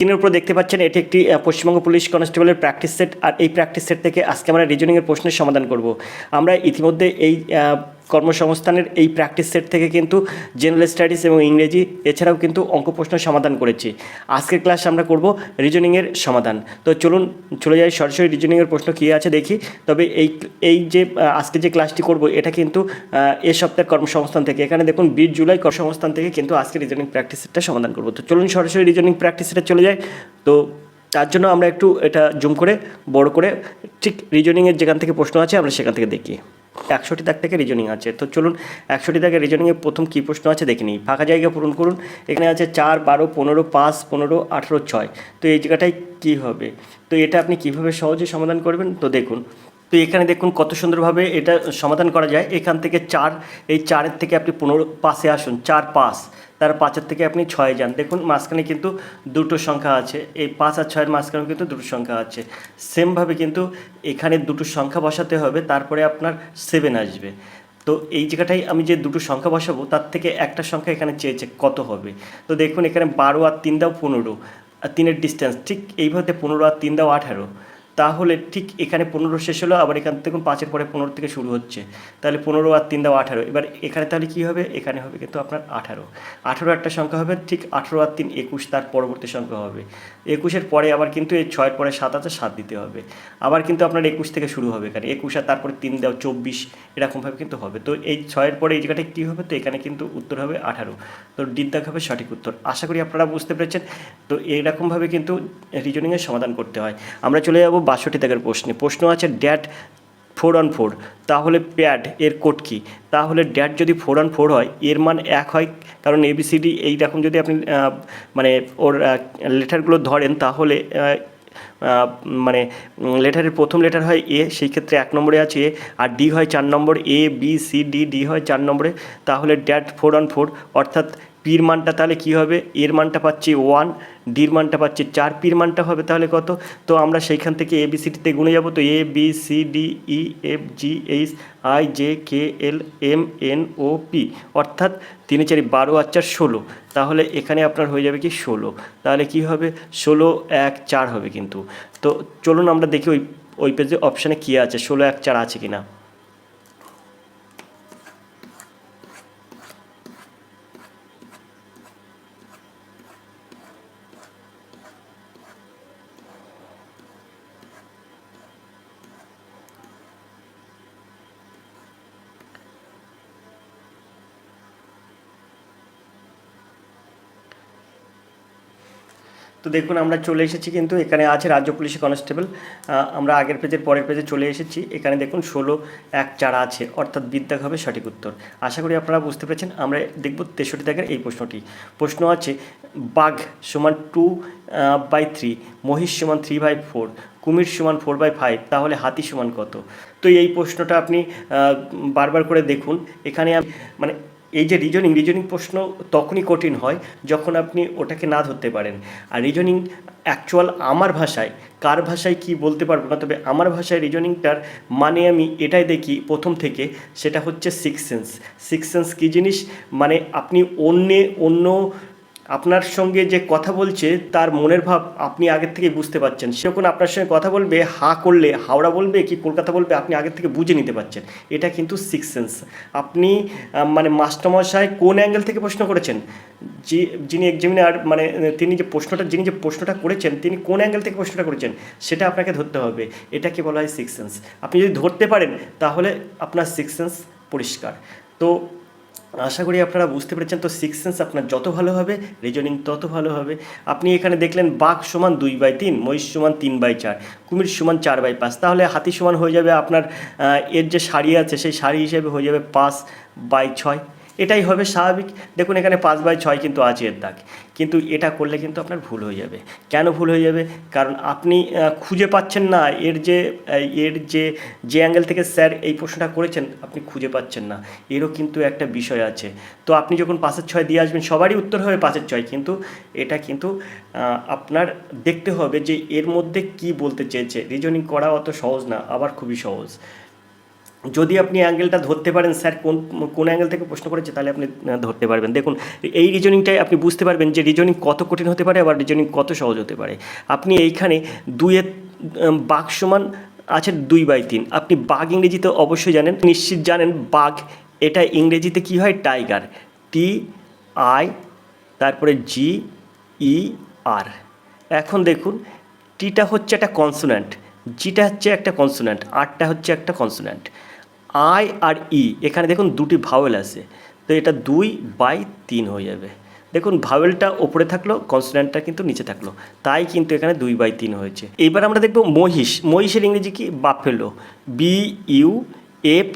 স্ক্রিনের উপর দেখতে পাচ্ছেন এটি একটি পশ্চিমবঙ্গ পুলিশ কনস্টেবলের প্র্যাকটিস সেট। আর এই প্র্যাকটিস সেট থেকে আজকে আমরা রিজনিংয়ের প্রশ্নের সমাধান করব। আমরা ইতিমধ্যে এই কর্মসংস্থানের এই প্র্যাকটিস সেট থেকে কিন্তু জেনারেল স্টাডিজ এবং ইংরেজি এছাড়াও কিন্তু অঙ্ক প্রশ্নের সমাধান করেছি। আজকের ক্লাস আমরা করব রিজনিংয়ের সমাধান। তো চলুন চলে যাই সরাসরি রিজনিংয়ের প্রশ্ন কী আছে দেখি। তবে এই যে আজকে যে ক্লাসটি করব এটা কিন্তু এ সপ্তাহের কর্মসংস্থান থেকে, এখানে দেখুন 20 জুলাই কর্মসংস্থান থেকে কিন্তু আজকে রিজনিং প্র্যাকটিস সেটটা সমাধান করব। তো চলুন সরাসরি রিজনিং প্র্যাকটিস সেটে চলে যাই। তো তার জন্য আমরা একটু এটা জুম করে বড় করে ঠিক রিজনিংয়ের যেখান থেকে প্রশ্ন আছে আমরা সেখান থেকে দেখি। 100টি দাগ থেকে রিজনিং আছে। তো চলুন 100টি দাগে রিজনিংয়ে প্রথম কী প্রশ্ন আছে দেখে নিই। ফাঁকা জায়গা পূরণ করুন। এখানে আছে 4, 12, 15, 5, 15, 18, 6। তো এই জায়গাটায় কী হবে? তো এটা আপনি কীভাবে সহজে সমাধান করবেন? তো দেখুন, তো এখানে দেখুন কত সুন্দরভাবে এটা সমাধান করা যায়। এখান থেকে 4, এই 4-এর থেকে আপনি 15 পাশে আসুন, 4, 5, তার 5-এর থেকে আপনি 6 যান। দেখুন মাঝখানে কিন্তু দুটো সংখ্যা আছে, এই 5 আর 6-এর মাঝখানে কিন্তু দুটো সংখ্যা আছে। সেমভাবে কিন্তু এখানে দুটো সংখ্যা বসাতে হবে, তারপরে আপনার 7 আসবে। তো এই জায়গাটাই আমি যে দুটো সংখ্যা বসাবো তার থেকে একটা সংখ্যা এখানে চেয়েছে কত হবে। তো দেখুন এখানে 12 আর 3 দাও 15, আর 3-এর ডিস্টেন্স ঠিক এইভাবে 15 আর 3 দাও 18। তাহলে ঠিক এখানে 15 শেষ হলো, আবার এখান থেকে 5-এর পরে 15 থেকে শুরু হচ্ছে, তাহলে 15 আর 3 দাও 18। এবার এখানে তাহলে কী হবে? এখানে হবে কিন্তু আপনার 18 একটা সংখ্যা হবে, ঠিক 18 আর 3 21, তার পরবর্তী সংখ্যা হবে 21-এর পরে আবার কিন্তু এই 6-এর পরে 7 আছে, 7 দিতে হবে। আবার কিন্তু আপনার 21 থেকে শুরু হবে, এখানে 21 আর তারপরে 3 দাও 24, এরকমভাবে কিন্তু হবে। তো এই 6-এর পরে এই জায়গাটায় কী হবে? তো এখানে কিন্তু উত্তর হবে 18। তো ডির দাগ হবে সঠিক উত্তর। আশা করি আপনারা বুঝতে পেরেছেন। তো এইরকমভাবে কিন্তু রিজনিংয়ের সমাধান করতে হয়। আমরা চলে যাব 62 দাগের প্রশ্নে। প্রশ্ন আছে ড্যাট 4 on 4, তাহলে প্যাড এর কোড কী? তাহলে ড্যাট যদি 4 on 4 হয়, এর মান 1 হয়, কারণ ABCD এইরকম যদি আপনি মানে ওর লেটারগুলো ধরেন তাহলে মানে লেটারের প্রথম লেটার হয় এ, সেই ক্ষেত্রে 1 নম্বরে আছে এ, আর ডি হয় 4 নম্বর, ABCD হয় 4 নম্বরে। তাহলে ড্যাট 4 on 4, অর্থাৎ পির মানটা তাহলে কী হবে? এর মানটা পাচ্ছি 1, ডির মানটা পাচ্ছি 4, পির মানটা হবে তাহলে কত? তো আমরা সেইখান থেকে ABCDতে গুনে যাব। তো ABCDEFGHIJKLMNOP, অর্থাৎ 3 4 12 আর 4 16। তাহলে এখানে আপনার হয়ে যাবে কি 16। তাহলে কি হবে? 16 1 4 হবে কিন্তু। তো চলুন আমরা দেখি ওই পেজে অপশানে কী আছে, 16 1 4 আছে কি না। তো দেখুন আমরা চলে এসেছি, কিন্তু এখানে আছে রাজ্য পুলিশ কনস্টেবল। আমরা আগের পেজের পরের পেজে চলে এসেছি। এখানে দেখুন 16 1 4 আছে, অর্থাৎ বিদ্যাগ হবে সঠিক উত্তর। আশা করি আপনারা বুঝতে পেরেছেন। আমরা দেখব 63 দাগের এই প্রশ্নটি। প্রশ্ন আছে বাঘ সমান 2/3, মহিষ সমান 3/4, কুমির সমান 4/5, তাহলে হাতি সমান কত? তো এই প্রশ্নটা আপনি বারবার করে দেখুন। এখানে মানে এই যে রিজনিং প্রশ্ন তখনই কঠিন হয় যখন আপনি ওটাকে না ধরতে পারেন। আর রিজনিং অ্যাকচুয়াল আমার ভাষায়, কার ভাষায় কি বলতে পারবো না, তবে আমার ভাষায় রিজনিংটার মানে আমি এটাই দেখি প্রথম থেকে, সেটা হচ্ছে সিক্স সেন্স। সিক্স সেন্স কী জিনিস? মানে আপনি অন্য আপনার সঙ্গে যে কথা বলছে তার মনের ভাব আপনি আগের থেকে বুঝতে পারছেন। সে যখন আপনার সঙ্গে কথা বলবে, হা করলে হাওড়া বলবে কি কলকাতা বলবে, আপনি আগের থেকে বুঝে নিতে পারছেন। এটা কিন্তু সিক্স সেন্স। আপনি মানে মাস্টারমশাই কোন অ্যাঙ্গেল থেকে প্রশ্ন করেছেন, যিনি এক্সামিনার মানে যিনি যে প্রশ্নটা করেছেন তিনি কোন অ্যাঙ্গেল থেকে প্রশ্নটা করেছেন সেটা আপনাকে ধরতে হবে। এটাকে বলা হয় সিক্স সেন্স। আপনি যদি ধরতে পারেন তাহলে আপনার সিক্স সেন্স পরিষ্কার। তো আশা করি আপনারা বুঝতে পেরেছেন। তো সিক্স সেন্স আপনার যত ভালো হবে, রিজনিং তত ভালো হবে। আপনি এখানে দেখলেন বাঘ সমান 2/3, মহিষ সমান 3/4, কুমির সমান 4/5, তাহলে হাতি সমান হয়ে যাবে আপনার এর যে সারি আছে সেই সারি হিসেবে হয়ে যাবে 5/6। এটাই হবে স্বাভাবিক। দেখুন এখানে 5/6 কিন্তু আছে এর দাগ, কিন্তু এটা করলে কিন্তু আপনার ভুল হয়ে যাবে। কেন ভুল হয়ে যাবে? কারণ আপনি খুঁজে পাচ্ছেন না যে অ্যাঙ্গেল থেকে স্যার এই প্রশ্নটা করেছেন আপনি খুঁজে পাচ্ছেন না, এরও কিন্তু একটা বিষয় আছে। তো আপনি যখন 5/6 দিয়ে আসবেন সবারই উত্তর হবে 5/6, কিন্তু এটা কিন্তু আপনার দেখতে হবে যে এর মধ্যে কি বলতে চেয়েছে। রিজনিং করা অত সহজ না, আবার খুবই সহজ। যদি আপনি অ্যাঙ্গেলটা ধরতে পারেন স্যার কোন কোন অ্যাঙ্গেল থেকে প্রশ্ন করেছে, তাহলে আপনি ধরতে পারবেন। দেখুন এই রিজনিংটাই আপনি বুঝতে পারবেন যে রিজনিং কত কঠিন হতে পারে, আবার রিজনিং কত সহজ হতে পারে। আপনি এইখানে দুইয়ের বাঘ সমান আছে 2/3। আপনি বাঘ ইংরেজিতে অবশ্যই জানেন, নিশ্চিত জানেন বাঘ এটা ইংরেজিতে কি হয়, টাইগার, TI তারপরে GER। এখন দেখুন টিটা হচ্ছে একটা কনসোন্যান্ট, জিটা হচ্ছে একটা কনসোন্যান্ট, আরটা হচ্ছে একটা কনসোন্যান্ট। I আর E এখানে দেখুন দুটি ভাওয়েল আছে, তো এটা 2/3 হয়ে যাবে। দেখুন ভাওয়েলটা ওপরে থাকলো, কনসোন্যান্টটা কিন্তু নিচে থাকলো, তাই কিন্তু এখানে 2/3 হয়েছে। এবার আমরা দেখব মহিষ। মহিষের ইংরেজি কি, বাফেলো, BUFFALO,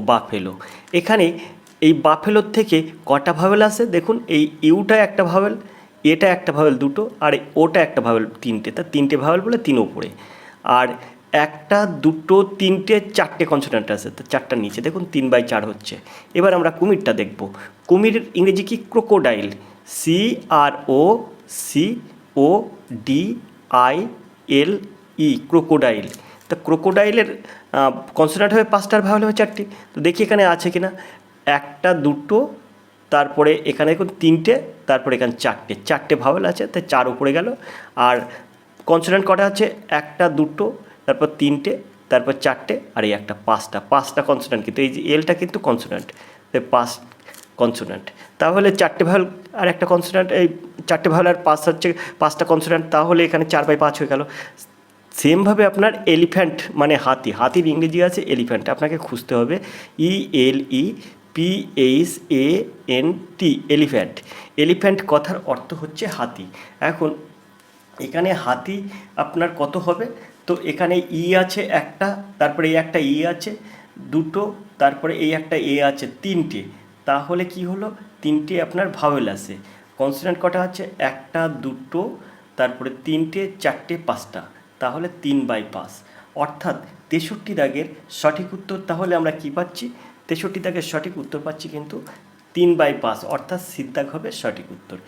বাফেলো। এখানে এই বাফেলোর থেকে কটা ভাওয়েল আছে দেখুন, এই ইউটা একটা ভাওয়েল, এটা একটা ভাওয়েল দুটো, আর ওটা একটা ভাওয়েল তিনটে, তা তিনটে ভাওয়েল বলে 3 ওপরে, আর একটা দুটো তিনটে চারটে কনসোন্যান্ট আছে, তো চারটার নিচে দেখুন 3/4 হচ্ছে। এবার আমরা কুমিরটা দেখব। কুমিরের ইংরেজি কি, ক্রোকোডাইল, CROCODILE, ক্রোকোডাইল। তা ক্রোকোডাইলের কনসোন্যান্ট হবে 5টা আর ভাওয়েল হবে 4টি। তো দেখি এখানে আছে কিনা, একটা দুটো, তারপরে এখানে দেখুন 3টে, তারপরে এখানে 4টে ভাওয়েল আছে, তাই 4 উপরে গেল। আর কনসোন্যান্ট কটা আছে, একটা দুটো, তারপর 3টে, তারপর 4টে, আর এই একটা 5টা কনসোন্যান্ট, কিন্তু এই যে এলটা কিন্তু কনসোন্যান্ট, তাই 5 কনসোন্যান্ট। তাহলে 4টে ভাওয়েল আর একটা কনসোন্যান্ট, এই 4টে ভাওয়েল আর 5 হচ্ছে 5টা কনসোন্যান্ট, তাহলে এখানে 4/5 হয়ে গেল। সেমভাবে আপনার এলিফ্যান্ট মানে হাতি, হাতির ইংরেজি আছে এলিফ্যান্ট, আপনাকে খুঁজতে হবে ELEPHANT, এলিফ্যান্ট। এলিফ্যান্ট কথার অর্থ হচ্ছে হাতি। এখন এখানে হাতি আপনার কত হবে, তো এখানে আছে একটা, তারপরে এই একটা আছে দুটো, তারপরে এই একটা আছে 3টে, তাহলে কি হলো, 3টে আপনার ভাওয়েল আছে। কনসোন্যান্ট কটা আছে, একটা দুটো, তারপরে 3টে 4টে 5টা, তাহলে 3/5। অর্থাৎ 63 দাগের সঠিক উত্তর তাহলে আমরা কি পাচ্ছি, 63 দাগের সঠিক উত্তর পাচ্ছি কিন্তু 3/5, অর্থাৎ সি দাগ হবে সঠিক উত্তর।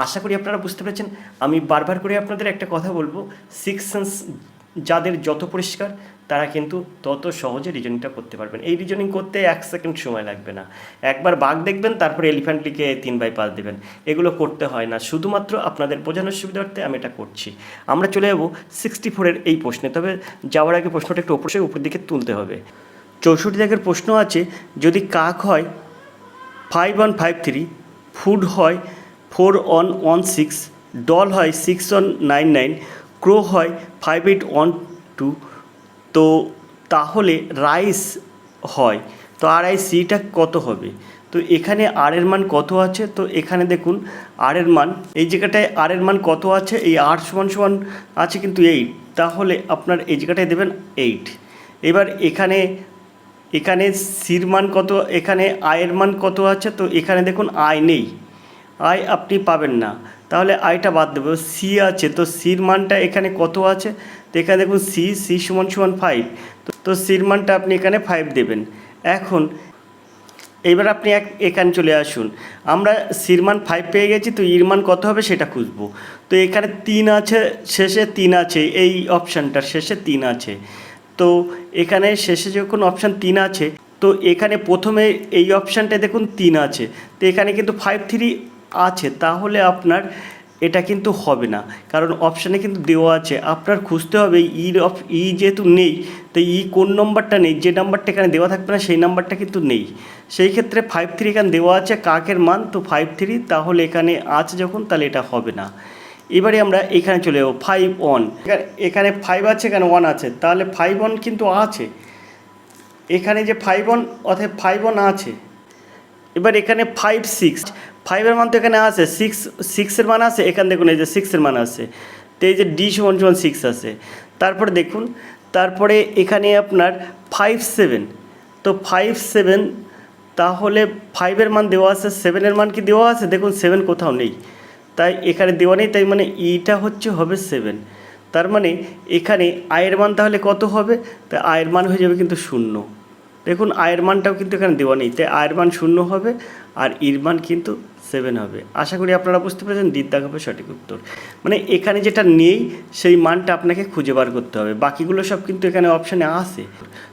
আশা করি আপনারা বুঝতে পেরেছেন। আমি বারবার করে আপনাদের একটা কথা বলবো, সিক্স সেন্স যাদের যত পরিষ্কার তারা কিন্তু তত সহজে রিজনিংটা করতে পারবেন। এই রিজনিং করতে 1 সেকেন্ড সময় লাগবে না, একবার বাঘ দেখবেন তারপরে এলিফ্যান্ট লিখে 3/5 দেবেন, এগুলো করতে হয় না। শুধুমাত্র আপনাদের বোঝানোর সুবিধার্থে আমি এটা করছি। আমরা চলে যাবো 64-এর এই প্রশ্নে, তবে যাওয়ার আগে প্রশ্নটা একটু অবশ্যই উপর দিকে তুলতে হবে। 64 দাগের প্রশ্ন আছে, যদি কাক হয় 5153, ফুড হয় 4116, ডল হয় 6199, ক্রো হয় 5812, তো তাহলে রাইস হয়, তো RICটা কত হবে? তো এখানে আর এর মান কত আছে, তো এখানে দেখুন আর এর মান, এই জায়গাটায় আর এর মান কত আছে, এই আর সমান আছে কিন্তু 8, তাহলে আপনার এই জায়গাটায় দেবেন 8। এবার এখানে সির মান কত, এখানে আয়ের মান কত আছে, তো এখানে দেখুন আয় নেই, আয় আপনি পাবেন না, তাহলে আয়টা বাদ দেবো। সি আছে, তো সির মানটা এখানে কত আছে, তো এখানে দেখুন সি সমান 5, তো সির মানটা আপনি এখানে 5 দেবেন। এখন এইবার আপনি এখানে চলে আসুন, আমরা সির মান 5 পেয়ে গেছি, তো ইর মান কত হবে সেটা খুঁজবো। তো এখানে 3 আছে, শেষে 3 আছে, এই অপশানটার শেষে 3 আছে, তো এখানে শেষে যখন অপশান 3 আছে, তো এখানে প্রথমে এই অপশানটায় দেখুন 3 আছে, তো এখানে কিন্তু 53 আছে, তাহলে আপনার এটা কিন্তু হবে না, কারণ অপশানে কিন্তু দেওয়া আছে, আপনার খুঁজতে হবে ই যেহেতু নেই, তো কোন নম্বরটা নেই, যে নাম্বারটা এখানে দেওয়া থাকবে না সেই নাম্বারটা কিন্তু নেই, সেই ক্ষেত্রে 53 এখানে দেওয়া আছে কাকের মান, তো 53, তাহলে এখানে আছে যখন, তাহলে এটা হবে না। এবারে আমরা এখানে চলে যাবো 51, এখানে 5 আছে, এখানে 1 আছে, তাহলে 51 কিন্তু আছে, এখানে যে 51 অর্থাৎ 51 আছে। এবার এখানে 56, 5-এর মান তো এখানে আছে, 6-এর মান আছে, এখানে দেখুন এই যে 6-এর মান আছে, তো এই যে ডি সমান 6 আছে। তারপরে দেখুন, তারপরে এখানে আপনার 57, তো 57, তাহলে 5-এর মান দেওয়া আছে, 7-এর মান কি দেওয়া আছে, দেখুন 7 কোথাও নেই, তাই এখানে দেওয়া নেই, তাই মানে ইটা হবে 7। তার মানে এখানে আয়ের মান তাহলে কত হবে, তাই আয়ের মান হয়ে যাবে কিন্তু 0। দেখুন আয়ের মানটাও কিন্তু এখানে দেওয়া নেই, তাই আয়ের মান 0 হবে, আর ইর মান কিন্তু 7 হবে। আশা করি আপনারা বুঝতে পেরেছেন, ডির দাগ হবে সঠিক উত্তর। মানে এখানে যেটা নেই সেই মানটা আপনাকে খুঁজে বার করতে হবে, বাকিগুলো সব কিন্তু এখানে অপশানে আসে।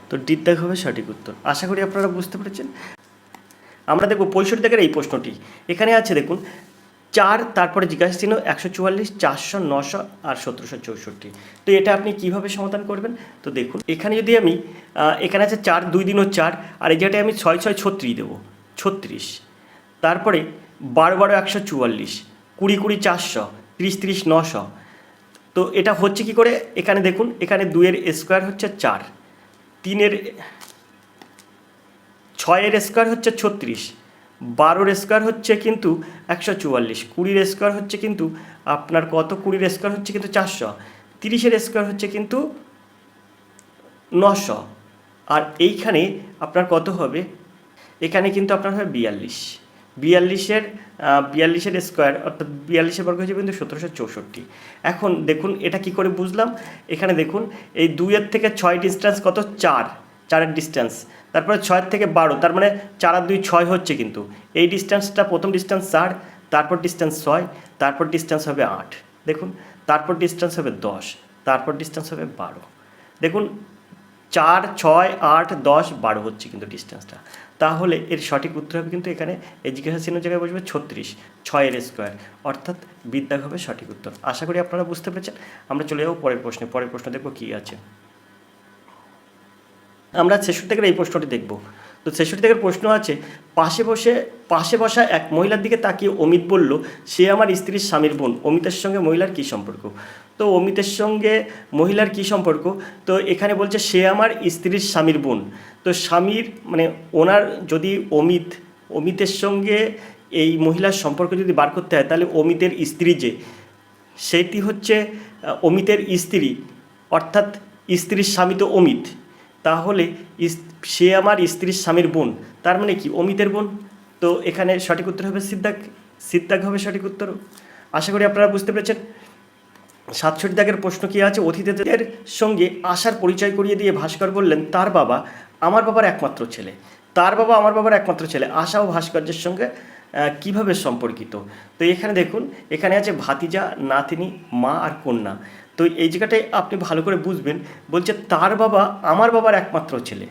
তো ডির দাগ হবে সঠিক উত্তর। আশা করি আপনারা বুঝতে পেরেছেন। আমরা দেখব 65 দাগের এই প্রশ্নটি। এখানে আছে দেখুন 4, তারপরে জিজ্ঞাসা চিহ্ন 144, 400, 900 আর 1764। তো এটা আপনি কিভাবে সমাধান করবেন? তো দেখুন এখানে যদি আমি এখানে আছে 4, 2 দিনও 4, আর এই জায়গাটায় আমি 6 6 36 দেবো, 36। তারপরে 12 12 144, 20 20 400, 30 30 900। তো এটা হচ্ছে কি করে? এখানে দেখুন, এখানে 2-এর স্কোয়ার হচ্ছে 4, 3-এর 6-এর স্কোয়ার হচ্ছে 36, 12-এর স্কোয়ার হচ্ছে কিন্তু 144, 20-এর স্কোয়ার হচ্ছে কিন্তু আপনার কত, 20-এর স্কোয়ার হচ্ছে কিন্তু 400, 30-এর স্কোয়ার হচ্ছে কিন্তু 900, আর এইখানে আপনার কত হবে? এখানে কিন্তু আপনার হবে 42, 42-এর স্কোয়ার অর্থাৎ 42-এর বর্গ হচ্ছে কিন্তু 1764। এখন দেখুন এটা কি করে বুঝলাম? এখানে দেখুন এই 2-এর থেকে 6 ডিস্টেন্স কত? 4, 4-এর ডিস্টেন্স, তারপরে 6-এর থেকে 12, তার মানে 4 আর 2 6 হচ্ছে কিন্তু এই ডিস্টেন্সটা, প্রথম ডিস্টেন্স 4, তারপর ডিস্টেন্স 6, তারপর ডিস্টেন্স হবে 8, দেখুন তারপর ডিস্টেন্স হবে 10, তারপর ডিস্টেন্স হবে 12। দেখুন 4 6 8 10 12 হচ্ছে কিন্তু ডিস্টেন্সটা। তাহলে এর সঠিক উত্তর হবে কিন্তু এখানে এই জিজ্ঞাসা চিহ্ন জায়গায় বসবে 36, 6-এর স্কোয়ার, অর্থাৎ বিদ্যাগ হবে সঠিক উত্তর। আশা করি আপনারা বুঝতে পেরেছেন। আমরা চলে যাবো পরের প্রশ্নে। পরের প্রশ্ন দেখবো কী আছে। আমরা 66 থেকে এই প্রশ্নটি দেখব। তো 66 থেকে প্রশ্ন আছে, পাশে বসা এক মহিলার দিকে তাকিয়ে অমিত বলল, সে আমার স্ত্রীর স্বামীর বোন। অমিতের সঙ্গে মহিলার কী সম্পর্ক? তো অমিতের সঙ্গে মহিলার কী সম্পর্ক? তো এখানে বলছে সে আমার স্ত্রীর স্বামীর বোন। তো স্বামীর মানে ওনার যদি অমিতের সঙ্গে এই মহিলার সম্পর্ক যদি বার করতে হয়, তাহলে অমিতের স্ত্রী যে, সেটি হচ্ছে অমিতের স্ত্রী, অর্থাৎ স্ত্রীর স্বামী তো অমিত, তাহলে সে আমার স্ত্রীর স্বামীর বোন, তার মানে কি অমিতের বোন। তো এখানে সঠিক উত্তর হবে সিদ্ধাগ হবে সঠিক উত্তর। আশা করি আপনারা বুঝতে পেরেছেন। 67 দাগের প্রশ্ন কি আছে, অতিথিদের সঙ্গে আশার পরিচয় করিয়ে দিয়ে ভাস্কর বললেন তার বাবা আমার বাবার একমাত্র ছেলে। তার বাবা আমার বাবার একমাত্র ছেলে আশা ও ভাস্কর্যের সঙ্গে কিভাবে সম্পর্কিত? তো এখানে দেখুন, এখানে আছে ভাতিজা, নাতনি, মা আর কন্যা। তো এই জায়গাটায় আপনি ভালো করে বুঝবেন, বলছে তার বাবা আমার বাবার একমাত্র ছেলে,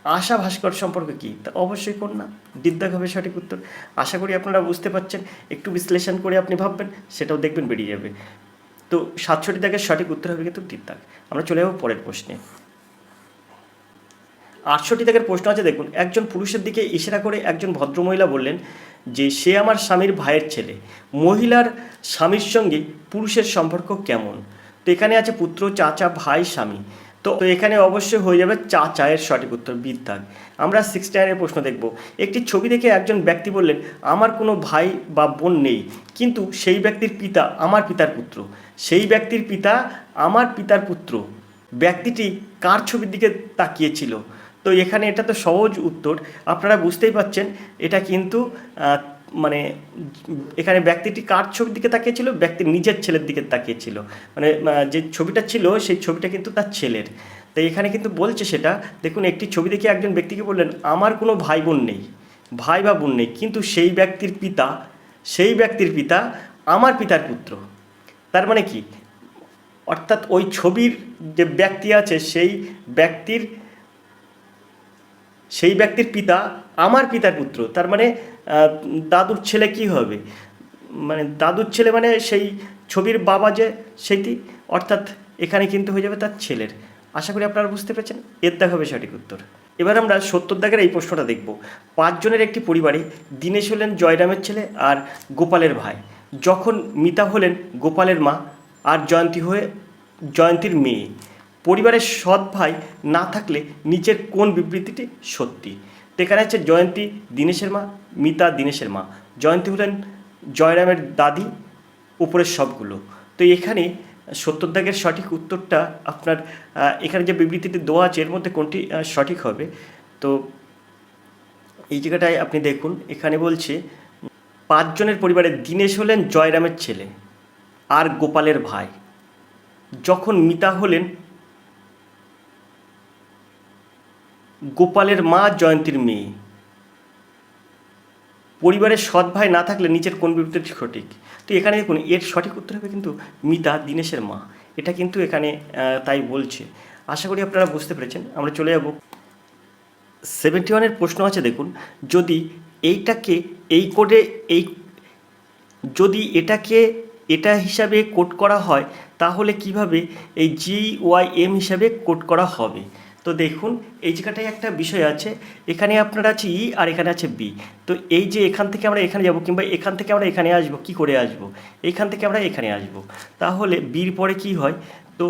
আশা ভাস্কর সম্পর্কে কী? তা অবশ্যই কন্যা, দিদ্দাগ হবে সঠিক উত্তর। আশা করি আপনারা বুঝতে পারছেন। একটু বিশ্লেষণ করে আপনি ভাববেন, সেটাও দেখবেন বেরিয়ে যাবে। তো 67 দাগের সঠিক উত্তর হবে কিন্তু দিদ্দাগ। আমরা চলে যাবো পরের প্রশ্নে। 68 দাগের প্রশ্ন আছে দেখুন, একজন পুরুষের দিকে ইশারা করে একজন ভদ্রমহিলা বললেন যে সে আমার স্বামীর ভাইয়ের ছেলে। মহিলার স্বামীর সঙ্গে পুরুষের সম্পর্ক কেমন? তো এখানে আছে পুত্র, চাচা, ভাই, স্বামী। তো এখানে অবশ্যই হয়ে যাবে চাচা এর সঠিক উত্তর, বিদ্যাগ। আমরা 69 প্রশ্ন দেখব। একটি ছবি দেখে একজন ব্যক্তি বললেন আমার কোনো ভাই বা বোন নেই, কিন্তু সেই ব্যক্তির পিতা আমার পিতার পুত্র। সেই ব্যক্তির পিতা আমার পিতার পুত্র ব্যক্তিটি কার ছবির দিকে তাকিয়েছিল? তো এখানে এটা তো সহজ উত্তর, আপনারা বুঝতেই পাচ্ছেন। এটা কিন্তু মানে এখানে ব্যক্তিটি কার ছবির দিকে তাকিয়েছিল? ব্যক্তির নিজের ছেলের দিকে তাকিয়েছিল। মানে যে ছবিটা ছিল সেই ছবিটা কিন্তু তার ছেলের। তো এখানে কিন্তু বলছে সেটা, দেখুন একটি ছবি দেখে একজন ব্যক্তিকে বললেন আমার কোনো ভাই বোন নেই, ভাই বা বোন নেই, কিন্তু সেই ব্যক্তির পিতা আমার পিতার পুত্র। তার মানে কি? অর্থাৎ ওই ছবির যে ব্যক্তি আছে সেই ব্যক্তির পিতা আমার পিতার পুত্র। তার মানে দাদুর ছেলে কি হবে? মানে দাদুর ছেলে মানে সেই ছবির বাবা যে সেইটি, অর্থাৎ এখানে কিন্তু হয়ে যাবে তার ছেলের। আশা করি আপনারা বুঝতে পেরেছেন। এর দাগ হবে সঠিক উত্তর। এবার আমরা 70 দাগের এই প্রশ্নটা দেখব। 5 জনের একটি পরিবারে দীনেশ হলেন জয়রামের ছেলে আর গোপালের ভাই। যখন মিতা হলেন গোপালের মা আর জয়ন্তীর মেয়ে। পরিবারের সৎ ভাই না থাকলে নিচের কোন বিবৃতিটি সত্যি? তো এখানে হচ্ছে জয়ন্তী দীনেশের মা, মিতা দীনেশের মা, জয়ন্তী হলেন জয়রামের দাদি, উপরের সবগুলো। তো এখানে 70 দাগের সঠিক উত্তরটা আপনার এখানে যে বিবৃতিটি দেওয়া আছে এর মধ্যে কোনটি সঠিক হবে? তো এই জায়গাটায় আপনি দেখুন, এখানে বলছে 5 জনের পরিবারে দীনেশ হলেন জয়রামের ছেলে আর গোপালের ভাই। যখন মিতা হলেন গোপালের মা জয়ন্তীর মেয়ে। পরিবারের সৎ ভাই না থাকলে নিচের কোন বিবৃতিটি সঠিক? তো এখানে দেখুন এর সঠিক উত্তর হবে কিন্তু মিতা দীনেশের মা, এটা কিন্তু এখানে তাই বলছে। আশা করি আপনারা বুঝতে পেরেছেন। আমরা চলে যাব 71-এর প্রশ্ন আছে দেখুন, যদি এইটাকে এই কোডে এই যদি এটাকে এটা হিসাবে কোড করা হয় তাহলে কিভাবে এই GYM হিসাবে কোড করা হবে? তো দেখুন এই জায়গাটায় একটা বিষয় আছে, এখানে আপনার আছে ই আর এখানে আছে বি। তো এই যে এখান থেকে আমরা এখানে যাব কিংবা এখান থেকে আমরা এখানে আসব, কি করে আসব? এইখান থেকে আমরা এখানে আসব, তাহলে বির পরে কি হয়? তো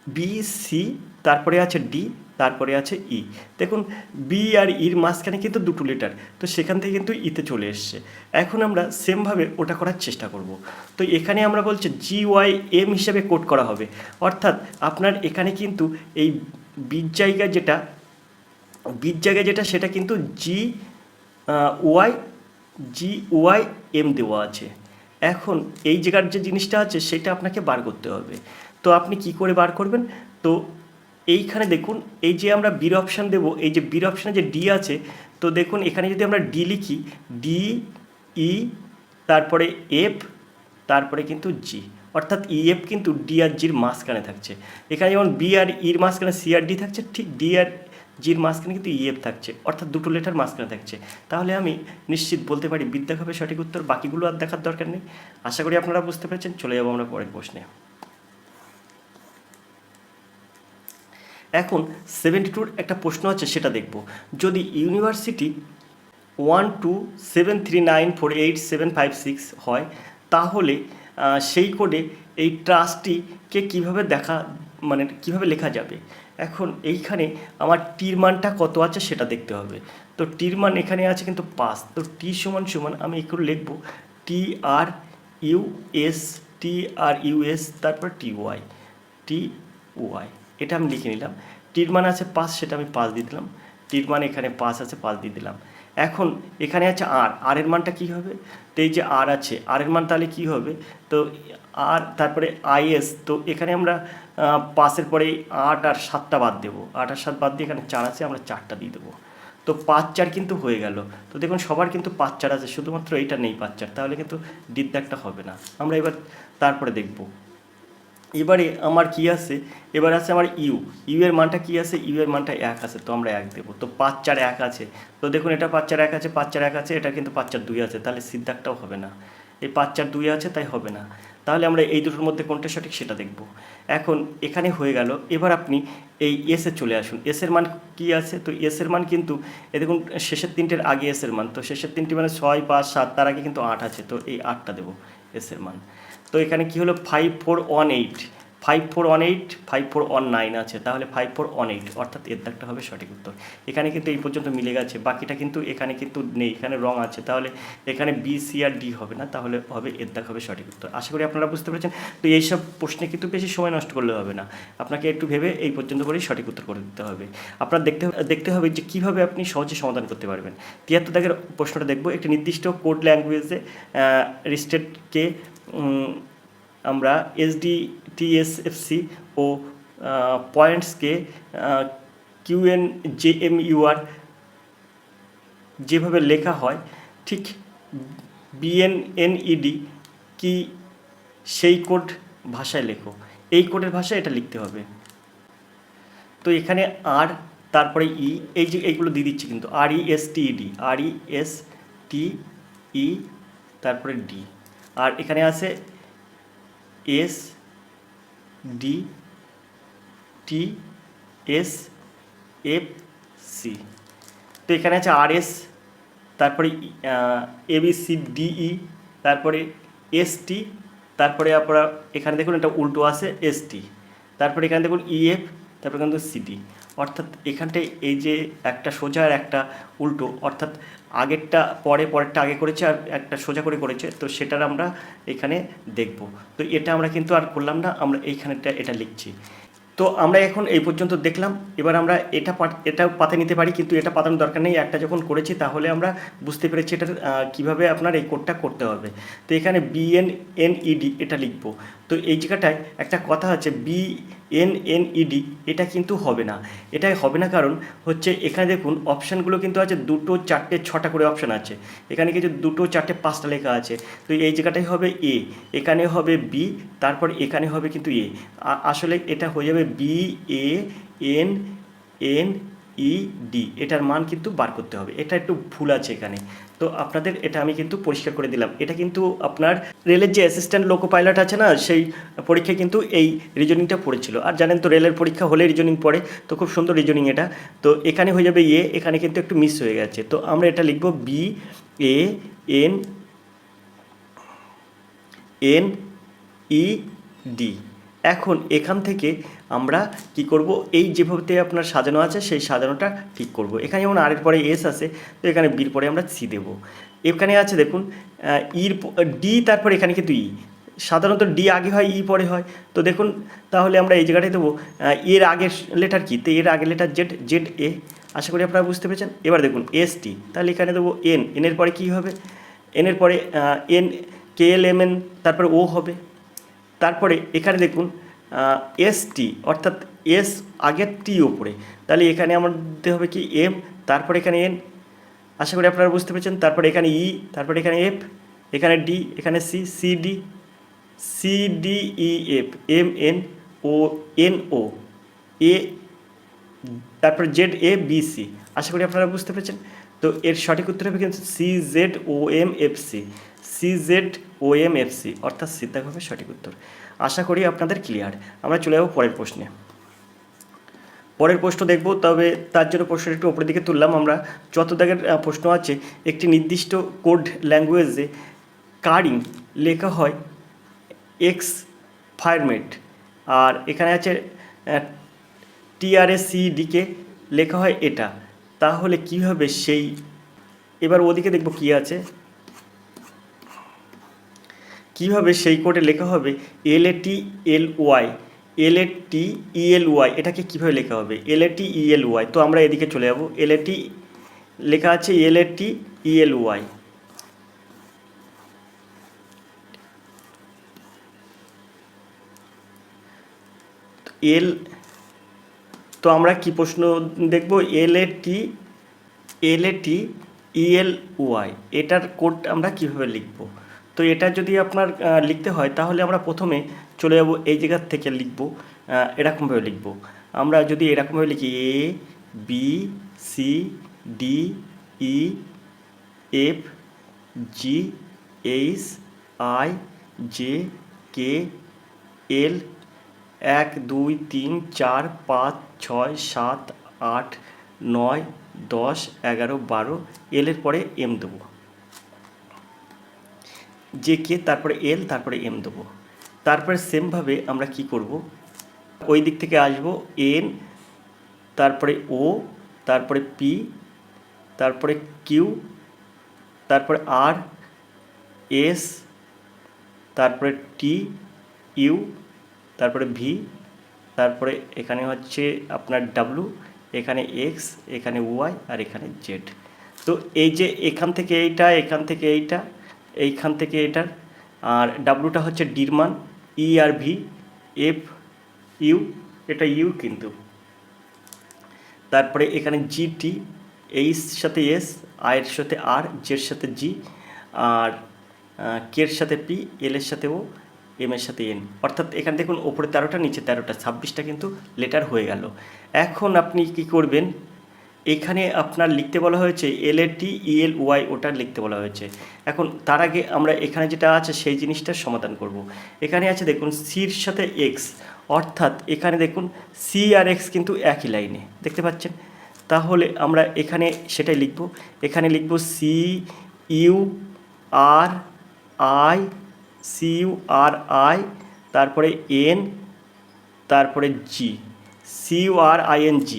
বি সি, তারপরে আছে ডি, তারপরে আছে ই। দেখুন বি আর ইর মাঝখানে কিন্তু দুটো লেটার, তো সেখান থেকে কিন্তু ইতে চলে এসছে। এখন আমরা সেমভাবে ওটা করার চেষ্টা করব। তো এখানে আমরা বলছি GYM হিসাবে কোড করা হবে, অর্থাৎ আপনার এখানে কিন্তু এই বির জায়গায় যেটা সেটা কিন্তু GYM দেওয়া আছে। এখন এই জায়গার যে জিনিসটা আছে সেটা আপনাকে বার করতে হবে। তো আপনি কি করে বার করবেন? তো এইখানে দেখুন এই যে আমরা বির অপশান দেবো, এই যে বির অপশানে যে ডি আছে, তো দেখুন এখানে যদি আমরা ডি লিখি, ডি ই তারপরে এফ তারপরে কিন্তু জি, অর্থাৎ ইএফ কিন্তু ডি আর জির মাঝখানে থাকছে। এখানে যেমন বি আর ইর মাঝখানে সি আর ডি থাকছে, ঠিক ডি আর জির মাঝখানে কিন্তু ইএফ থাকছে, অর্থাৎ দুটো লেটার মাঝখানে থাকছে। তাহলে আমি নিশ্চিত বলতে পারি বিদ্যা হবে সঠিক উত্তর, বাকিগুলো আর দেখার দরকার নেই। আশা করি আপনারা বুঝতে পেরেছেন। চলে যাবো আমরা পরের প্রশ্নে। এখন 72-র একটা প্রশ্ন আছে, সেটা দেখব। যদি ইউনিভার্সিটি 1273948756 হয় তাহলে সেই কোডে এই ট্রাস্টিকে কীভাবে কীভাবে লেখা যাবে? এখন এইখানে আমার টির মানটা কত আছে সেটা দেখতে হবে। তো টির মান এখানে আছে কিন্তু 5, তো টি সমান সমান আমি একটু লিখব TRUS তারপর TY, এটা আমি লিখে নিলাম। টির মান আছে 5, সেটা আমি 5 দিয়ে দিলাম। টির মান এখানে 5 আছে, 5 দিয়ে দিলাম। এখন এখানে আছে আর এর মানটা কী হবে? তো এই যে আর আছে, আর এর মান তাহলে কী হবে? তো আর তারপরে IS, তো এখানে আমরা 5-এর পরে 8 আর 7টা বাদ দেবো, 8 আর 7 বাদ দিয়ে এখানে 4 আছে, আমরা 4টা দিয়ে দেবো। তো 5-4 কিন্তু হয়ে গেল। তো দেখুন সবার কিন্তু 5-4 আছে, শুধুমাত্র এইটা নেই 5-4, তাহলে কিন্তু ডির দাগটা হবে না। আমরা এবার তারপরে দেখব। এবারে আমার কি আছে? এবার আছে আমার ইউ এর মানটা কি আছে? ইউ এর মানটা 1 আছে, তো আমরা 1 দেবো। তো 5-4 1 আছে, তো দেখুন এটা 5-4 1 আছে, 5-4 1 আছে, এটা কিন্তু 5-4 2 আছে, তাহলে সিদ্ধাকটাও হবে না। এই 5-4 2 আছে, তাই হবে না। তাহলে আমরা এই দুটোর মধ্যে কোনটা সঠিক সেটা দেখব। এখন এখানে হয়ে গেল। এবার আপনি এই এসে চলে আসুন। এসের মান কি আছে? তো এসের মান কিন্তু দেখুন শেষের তিনটের আগে এসের মান, তো শেষের তিনটি মানে 6 5 7, তার আগে কিন্তু 8 আছে, তো এই 8টা দেবো এসের মান। তো এখানে কি হলো? 5418 আছে, তাহলে 5418, অর্থাৎ এর দাগটা হবে সঠিক উত্তর। এখানে কিন্তু এই পর্যন্ত মিলে গেছে, বাকিটা কিন্তু এখানে কিন্তু নেই, এখানে রং আছে, তাহলে এখানে বি সি আর ডি হবে না, তাহলে হবে এর দাগ হবে সঠিক উত্তর। আশা করি আপনারা বুঝতে পেরেছেন। তো এইসব প্রশ্নে কিন্তু বেশি সময় নষ্ট করলে হবে না, আপনাকে একটু ভেবে এই পর্যন্ত করেই সঠিক উত্তর করে দিতে হবে। আপনার দেখতে হবে যে কীভাবে আপনি সহজে সমাধান করতে পারবেন। 73 দাগের প্রশ্নটা দেখব। একটি নির্দিষ্ট কোড ল্যাঙ্গুয়েজে রিস্টেটকে আমরা SDTSFC ও পয়েন্টসকে QNJMUR যেভাবে লেখা হয় ঠিক BNNED কি সেই কোড ভাষায় লেখো। এই কোডের ভাষায় এটা লিখতে হবে। তো এখানে আর তারপরে ই, এই যে এইগুলো দিয়ে দিচ্ছি কিন্তু RESTE তারপরে ডি, আর এখানে আছে SDTSFC। তো এখানে আছে RS, তারপরে ABCDE, তারপরে ST, তারপরে আপনারা এখানে দেখুন এটা উল্টো আছে ST, তারপরে এখানে দেখুন EF, তারপরে কিন্তু CD। অর্থাৎ এখানটায় এই যে একটা সোজা আর একটা উল্টো, অর্থাৎ আগেরটা পরেরটা আগে করেছে আর একটা সোজা করে করেছে, তো সেটার আমরা এখানে দেখব। তো এটা আমরা কিন্তু আর করলাম না, আমরা এইখানেটা এটা লিখছি। তো আমরা এখন এই পর্যন্ত দেখলাম। এবার আমরা এটা পাতে নিতে পারি, কিন্তু এটা পাতানোর দরকার নেই, একটা যখন করেছি তাহলে আমরা বুঝতে পেরেছি এটা কীভাবে আপনার এই কোডটা করতে হবে। তো এখানে BNNED এটা লিখব। তো এই জায়গাটায় একটা কথা আছে BNNED, এটা কিন্তু হবে না। এটাই হবে না কারণ হচ্ছে এখানে দেখুন অপশানগুলো কিন্তু আছে 2, 4, 6টা করে অপশান আছে, এখানে কিছু 2, 4, 5টা লেখা আছে। তো এই জায়গাটাই হবে এ, এখানে হবে বি, তারপর এখানে হবে কিন্তু এ। আসলে এটা হয়ে যাবে BANNED, এটার মান কিন্তু বার করতে হবে, এটা একটু ভুল আছে এখানে। তো আপনাদের এটা আমি কিন্তু পরিষ্কার করে দিলাম। এটা কিন্তু আপনার রেলের যে অ্যাসিস্ট্যান্ট লোকো পাইলট আছে না, সেই পরীক্ষায় কিন্তু এই রিজনিংটা পড়েছিল। আর জানেন তো রেলের পরীক্ষা হলে রিজনিং পড়ে, তো খুব সুন্দর রিজনিং এটা। তো এখানে হয়ে যাবে এখানে কিন্তু একটু মিস হয়ে গেছে, তো আমরা এটা লিখব BANNED। এখন এখান থেকে আমরা কি করব, এই যেভাবে আপনার সাজানো আছে সেই সাজানোটা ঠিক করব। এখানে যেমন আর এর পরে এস আছে, তো এখানে বির পরে আমরা সি দেবো। এখানে আছে দেখুন ইর ডি, তারপর এখানে কিন্তু সাধারণত ডি আগে হয়, পরে হয়। তো দেখুন তাহলে আমরা এই জায়গাটায় দেবো এর আগের লেটার কি, তো এর আগের লেটার জেড। আশা করি আপনারা বুঝতে পেরেছেন। এবার দেখুন ST, তাহলে এখানে দেবো এনের পরে কী হবে, এনের পরে KLMN, তারপরে ও হবে। তারপরে এখানে দেখুন ST, অর্থাৎ এস আগের টি ওপরে, তাহলে এখানে আমাদের হবে কি M, তারপরে এখানে N। আশা করি আপনারা বুঝতে পেরেছেন। তারপরে এখানে তারপরে এখানে F, এখানে D, এখানে CDEF, MNO এ, তারপরে ZABC। আশা করি আপনারা বুঝতে পেরেছেন। তো এর সঠিক উত্তর হবে কিন্তু CZOMFC, অর্থাৎ সিদ্ধা হবে সঠিক উত্তর। আশা করি আপনাদের ক্লিয়ার। আমরা চলে যাবো পরের প্রশ্নে। পরের প্রশ্ন দেখব, তবে তার জন্য প্রশ্নটা একটু উপরের দিকে তুললাম আমরা। যত দাগের প্রশ্ন আছে, একটি নির্দিষ্ট কোড ল্যাঙ্গুয়েজে কারিং লেখা হয় এক্স ফরম্যাট, আর এখানে আছে TRACDকে লেখা হয় এটা, তাহলে কী হবে সেই, এবার ওদিকে দেখব কী আছে, কীভাবে সেই কোডে লেখা হবে LATELY, এটাকে কীভাবে লেখা হবে LATELY। তো আমরা এদিকে চলে যাব, লেখা আছে LATELY। তো আমরা কি প্রশ্ন দেখব, LATELY, এটার কোড আমরা কিভাবে লিখব। তো এটা যদি আপনার লিখতে হয়, তাহলে আমরা প্রথমে চলে যাব এই জায়গার থেকে লিখব, এরকমভাবে লিখব। আমরা যদি এরকমভাবে লিখি ABCDEFGHIJKL 1 2 3 4 5 6 7 8 9 10 11 12, এলের পরে এম দেবো, JK, তারপরে L, তারপরে M দেবো। তারপরে সেমভাবে আমরা কি করব, ওই দিক থেকে আসবো N, তারপরে O, তারপরে P, তারপরে Q, তারপরে R, S, তারপরে T, U, তারপরে V, তারপরে এখানে হচ্ছে আপনার W, এখানে X, এখানে Y, আর এখানে Z। তো এই যে এখান থেকে এইটা, এখান থেকে এইটা, এইখান থেকে এটার, আর ডাব্লুটা হচ্ছে ডির মান, ই আর ভি, এফ ইউ, এটা ইউ কিন্তু, তারপরে এখানে জিটি, এইচ সাথে এস, আয়ের সাথে আর, জের সাথে জি, আর কের সাথে পি, এলের সাথে ও, এম এর সাথে এন। অর্থাৎ এখানে দেখুন ওপরে 13টা, নিচে 13টা, 26টা কিন্তু লেটার হয়ে গেল। এখন আপনি কি করবেন, এখানে আপনার লিখতে বলা হয়েছে LATELY, ওটা লিখতে বলা হয়েছে। এখন তার আগে আমরা এখানে যেটা আছে সেই জিনিসটার সমাধান করব। এখানে আছে দেখুন সির সাথে এক্স, অর্থাৎ এখানে দেখুন সি আর এক্স কিন্তু একই লাইনে দেখতে পাচ্ছেন। তাহলে আমরা এখানে সেটাই লিখব, এখানে লিখব CURI, তারপরে N, তারপরে G, CURING।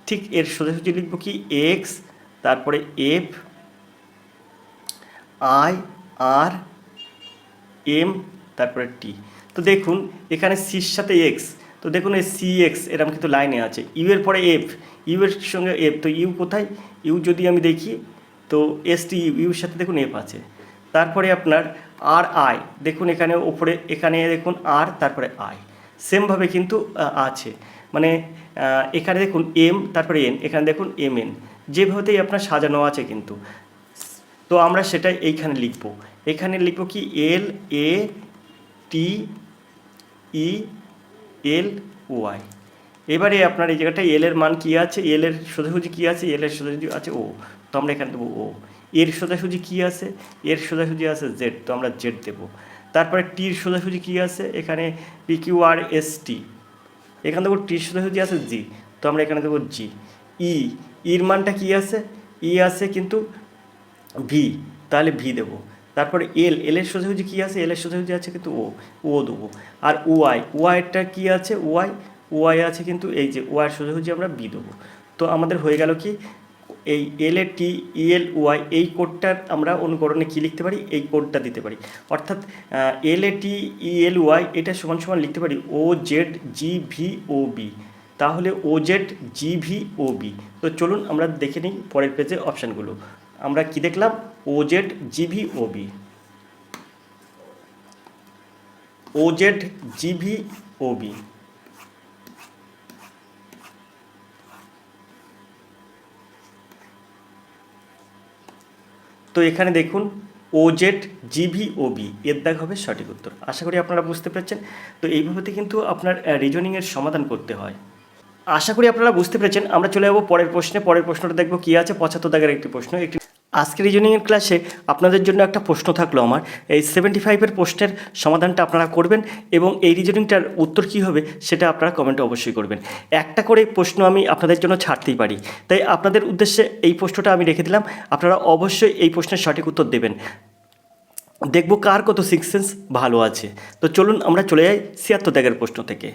ঠিক এর সোজাসুজি লিখব কি এক্স, তারপরে এফ, আই, আর, এম, তারপরে টি। তো দেখুন এখানে সির সাথে এক্স, তো দেখুন এই CX এরকম কিন্তু লাইনে আছে, ইউ এর পরে এফ, ইউ এর সঙ্গে এফ, তো ইউ কোথায়, ইউ যদি আমি দেখি তো ST, ইউর সাথে দেখুন এফ আছে। তারপরে আপনার আর আই, দেখুন এখানে ওপরে এখানে দেখুন আর তারপরে আই সেমভাবে কিন্তু আছে, মানে এখানে দেখুন এম তারপরে এন, এখানে দেখুন এম এন, যেভাবেই আপনার সাজানো আছে কিন্তু। তো আমরা সেটা এইখানে লিখব, এখানে লিখব কি এল এ টি ই এল ওয়াই। এবারে আপনার এই জায়গাটা এল এর মান কী আছে, এল এর সোজাসুজি কী আছে, এল এর সোজাসুজি আছে ও, তো আমরা এখানে দেবো ও। এর সোজাসুজি কী আছে, এর সোজাসুজি আছে জেড, তো আমরা জেড দেবো। তারপরে টির সোজাসুজি কী আছে, এখানে P Q R S T, এখানে দেবো টির সোজাসুজি আছে জি, তো আমরা এখানে দেবো জি। ই, ইর মানটা কী আছে, ই আছে কিন্তু ভি, তাহলে ভি দেবো। তারপরে এল, এলের সোজাসুজি কী আছে, এলের সোজাসুজি আছে কিন্তু ও, ও দেবো। আর ওয়াই, ওয়াইটা কী আছে, ওয়াই, ওয়াই আছে কিন্তু এই যে ওয়াইয়ের সোজাসুজি আমরা বি দেবো। তো আমাদের হয়ে গেল কি, এই এল এ টি ই এল ওয়াই এই কোডটার আমরা অনুকরণে কী লিখতে পারি, এই কোডটা দিতে পারি। অর্থাৎ এল এ টি ই এল ওয়াই এটা সমান সমান লিখতে পারি ও জেড জি ভি ও বি, তাহলে ও জেড জি ভি ও বি। তো চলুন আমরা দেখে নিই পরের পেজে অপশানগুলো। আমরা কি দেখলাম, ও জেড জিভি ওবি, ও জেড জিভি ওবি। তো এখানে দেখুন ও জেড জিভি ওবি এর দাগ হবে সঠিক উত্তর। আশা করি আপনারা বুঝতে পেরেছেন। তো এইভাবে কিন্তু আপনার রিজনিংয়ের সমাধান করতে হয়। আশা করি আপনারা বুঝতে পেরেছেন। আমরা চলে যাবো পরের প্রশ্নে। পরের প্রশ্নটা দেখবো কী আছে, 75 দাগের একটি প্রশ্ন। একটি আজকের রিজনিংয়ের ক্লাসে আপনাদের জন্য একটা প্রশ্ন থাকলো আমার, এই 75-এর প্রশ্নের সমাধানটা আপনারা করবেন এবং এই রিজনিংটার উত্তর কী হবে সেটা আপনারা কমেন্টে অবশ্যই করবেন। একটা করে প্রশ্ন আমি আপনাদের জন্য ছাড়তেই পারি, তাই আপনাদের উদ্দেশ্যে এই প্রশ্নটা আমি রেখে দিলাম। আপনারা অবশ্যই এই প্রশ্নের সঠিক উত্তর দেবেন, দেখব কার কত সিক্স সেন্স ভালো আছে। তো চলুন আমরা চলে যাই 76 দাগের প্রশ্ন থেকে,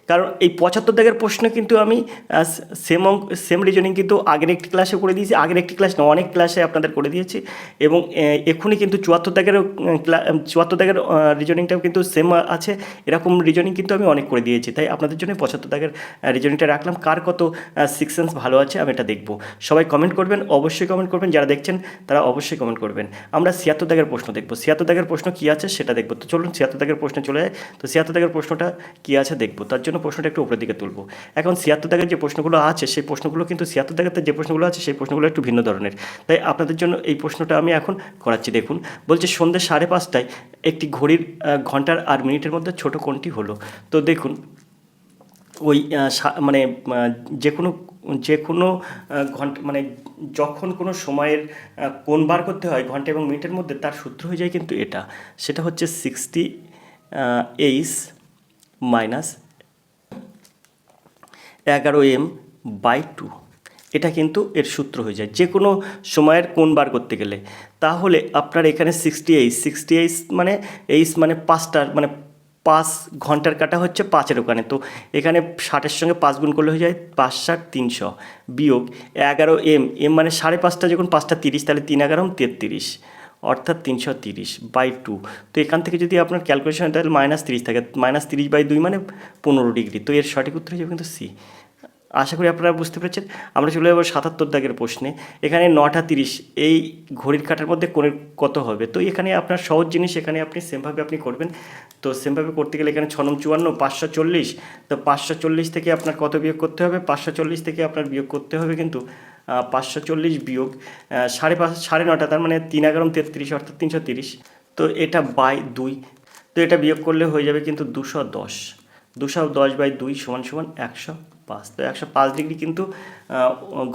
কারণ এই 75 দাগের প্রশ্ন কিন্তু আমি সেম রিজনিং কিন্তু আগের একটি ক্লাসে করে দিয়েছি, আগের একটি ক্লাস না অনেক ক্লাসে আপনাদের করে দিয়েছি, এবং এখনই কিন্তু 74 দাগের 74 দাগের রিজনিংটাও কিন্তু সেম আছে। এরকম রিজনিং কিন্তু আমি অনেক করে দিয়েছি, তাই আপনাদের জন্য 75 দাগের রিজনিংটা রাখলাম। কার কত সিক্স সেন্স ভালো আছে আমি এটা দেখব। সবাই কমেন্ট করবেন, অবশ্যই কমেন্ট করবেন, যারা দেখছেন তারা অবশ্যই কমেন্ট করবেন। আমরা 76 দাগের প্রশ্ন দেখব, 76 দাগের প্রশ্ন কী আছে সেটা দেখব। তো চলুন 76 দাগের প্রশ্নে চলে যায়। তো 76 দাগের প্রশ্নটা কী আছে দেখব, তার জন্য প্রশ্নটা একটু উপরের দিকে তুলব। এখন 76 দাগের যে প্রশ্নগুলো আছে সেই প্রশ্নগুলো কিন্তু 76 দাগের যে প্রশ্নগুলো আছে সেই প্রশ্নগুলো একটু ভিন্ন ধরনের, তাই আপনাদের জন্য এই প্রশ্নটা আমি এখন করাচ্ছি। দেখুন বলছে সন্ধ্যে 5:30টায় একটি ঘড়ির ঘন্টার আর মিনিটের মধ্যে ছোট কোণটি হলো। তো দেখুন ওই মানে যে কোনো ঘন্টা, মানে যখন কোনো সময়ের কোণ বার করতে হয় ঘন্টা এবং মিনিটের মধ্যে, তার সূত্র হয়ে যায় কিন্তু এটা, সেটা হচ্ছে 60H মাইনাস 11m/2। এটা কিন্তু এর সূত্র হয়ে যায় যে কোনো সময়ের কোণ বার করতে গেলে। তাহলে আপনার এখানে 60H মানে এইচ মানে 5টার মানে 5 ঘন্টার কাটা হচ্ছে 5-এর ওখানে, তো এখানে 60-এর সঙ্গে 5 গুণ করলে হয়ে যায় 5 × 300 বিয়োগ 11m, এম মানে 5:30 যখন 5:30 তাহলে 3 × 11 33, অর্থাৎ 330/2। তো এখান থেকে যদি আপনার ক্যালকুলেশন হয় তাহলে -30 থাকে, -30/2 মানে 15 ডিগ্রি। তো এর সঠিক উত্তর হয়ে যাবে কিন্তু সি। আশা করি আপনারা বুঝতে পেরেছেন। আমরা চলে যাবো 77 দাগের প্রশ্নে। এখানে 9টা 30 এই ঘড়ির কাঁটার মধ্যে কোণের কত হবে। তো এখানে আপনার সহজ জিনিস, এখানে আপনি সেমভাবে আপনি করবেন। তো সেমভাবে করতে গেলে এখানে 6 × 54 540, তো 540 থেকে আপনার কত বিয়োগ করতে হবে, 540 থেকে আপনার বিয়োগ করতে হবে কিন্তু 540 বিয়োগ 9:30, তার মানে 3 × 11 33, অর্থাৎ 330। তো এটা বাই 2, তো এটা বিয়োগ করলে হয়ে যাবে কিন্তু 210। 210/2 = 105। তো 105 ডিগ্রি কিন্তু